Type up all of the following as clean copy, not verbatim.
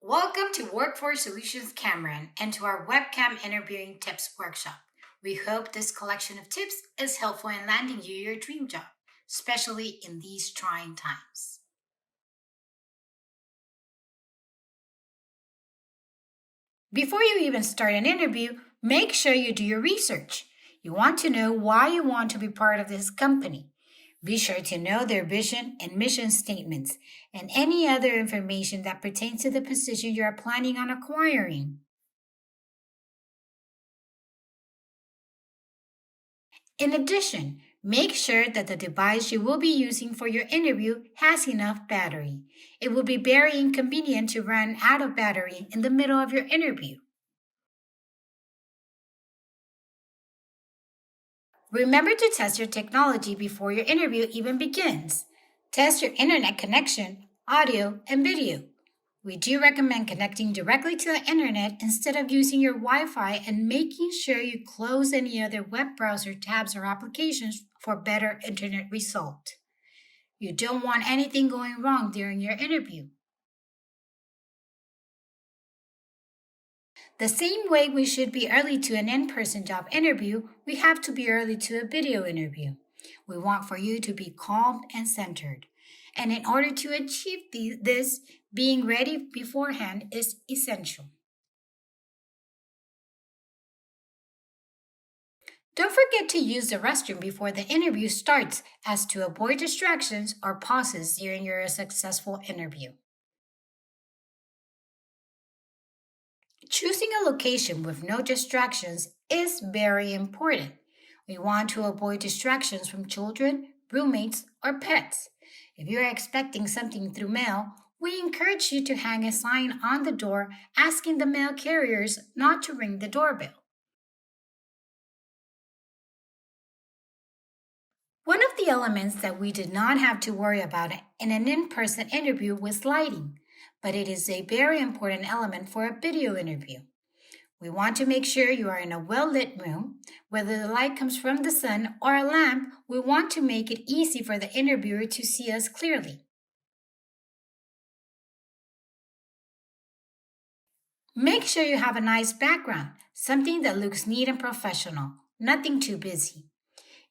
Welcome to Workforce Solutions Cameron and to our webcam interviewing tips workshop. We hope this collection of tips is helpful in landing you your dream job, especially in these trying times. Before you even start an interview, make sure you do your research. You want to know why you want to be part of this company. Be sure to know their vision and mission statements and any other information that pertains to the position you are planning on acquiring. In addition, make sure that the device you will be using for your interview has enough battery. It will be very inconvenient to run out of battery in the middle of your interview. Remember to test your technology before your interview even begins. Test your internet connection, audio, and video. We do recommend connecting directly to the internet instead of using your Wi-Fi and making sure you close any other web browser tabs or applications for better internet result. You don't want anything going wrong during your interview. The same way we should be early to an in-person job interview, we have to be early to a video interview. We want for you to be calm and centered. And in order to achieve this, being ready beforehand is essential. Don't forget to use the restroom before the interview starts as to avoid distractions or pauses during your successful interview. Choosing a location with no distractions is very important. We want to avoid distractions from children, roommates, or pets. If you are expecting something through mail, we encourage you to hang a sign on the door asking the mail carriers not to ring the doorbell. One of the elements that we did not have to worry about in an in-person interview was lighting, but it is a very important element for a video interview. We want to make sure you are in a well-lit room. Whether the light comes from the sun or a lamp, we want to make it easy for the interviewer to see us clearly. Make sure you have a nice background, something that looks neat and professional, nothing too busy.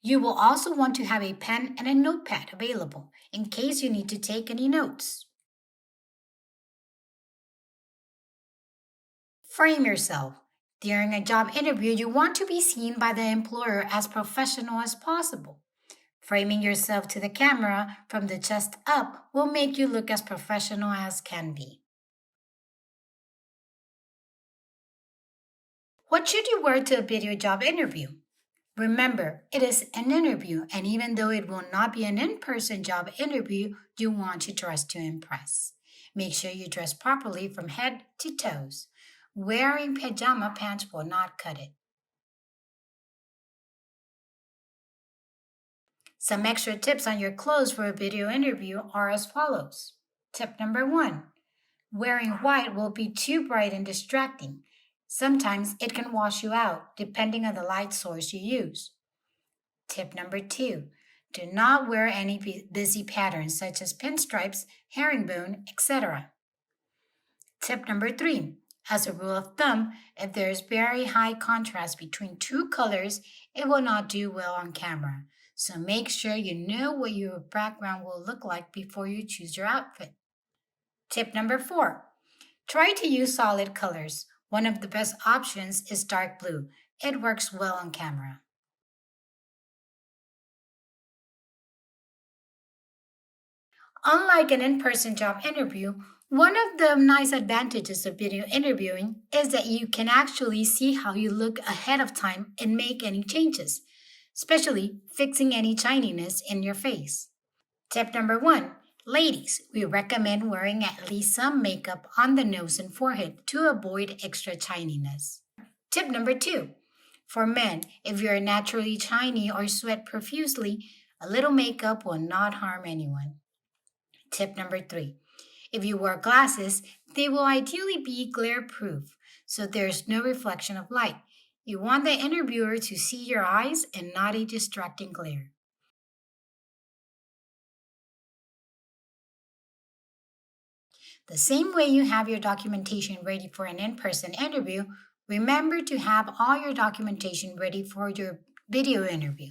You will also want to have a pen and a notepad available in case you need to take any notes. Frame yourself. During a job interview, you want to be seen by the employer as professional as possible. Framing yourself to the camera from the chest up will make you look as professional as can be. What should you wear to a video job interview? Remember, it is an interview, and even though it will not be an in-person job interview, you want to dress to impress. Make sure you dress properly from head to toes. Wearing pajama pants will not cut it. Some extra tips on your clothes for a video interview are as follows. Tip number 1. Wearing white will be too bright and distracting. Sometimes it can wash you out, depending on the light source you use. Tip number 2. Do not wear any busy patterns such as pinstripes, herringbone, etc. Tip number 3. As a rule of thumb, if there is very high contrast between two colors, it will not do well on camera. So make sure you know what your background will look like before you choose your outfit. Tip number 4. Try to use solid colors. One of the best options is dark blue. It works well on camera. Unlike an in-person job interview, one of the nice advantages of video interviewing is that you can actually see how you look ahead of time and make any changes, especially fixing any shininess in your face. Tip number 1. Ladies, we recommend wearing at least some makeup on the nose and forehead to avoid extra shininess. Tip number 2. For men, if you're naturally shiny or sweat profusely, a little makeup will not harm anyone. Tip number 3. If you wear glasses, they will ideally be glare-proof, so there's no reflection of light. You want the interviewer to see your eyes and not a distracting glare. The same way you have your documentation ready for an in-person interview, remember to have all your documentation ready for your video interview.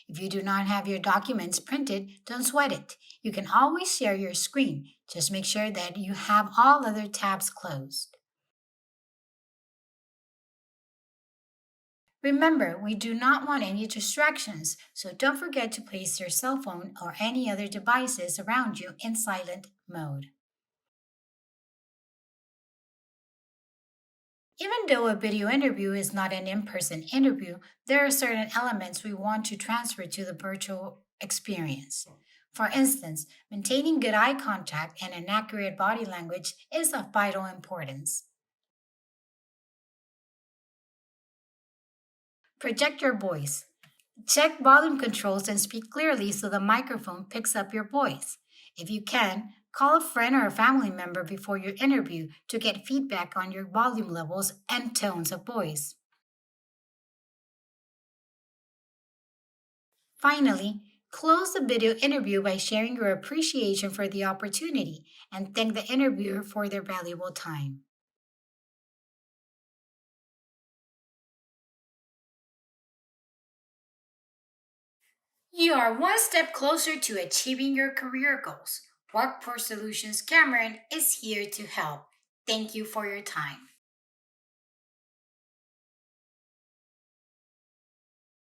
If you do not have your documents printed, don't sweat it. You can always share your screen. Just make sure that you have all other tabs closed. Remember, we do not want any distractions, so don't forget to place your cell phone or any other devices around you in silent mode. Even though a video interview is not an in-person interview, there are certain elements we want to transfer to the virtual experience. For instance, maintaining good eye contact and an accurate body language is of vital importance. Project your voice. Check volume controls and speak clearly so the microphone picks up your voice. If you can, call a friend or a family member before your interview to get feedback on your volume levels and tones of voice. Finally, close the video interview by sharing your appreciation for the opportunity and thank the interviewer for their valuable time. You are one step closer to achieving your career goals. Workforce Solutions Cameron is here to help. Thank you for your time.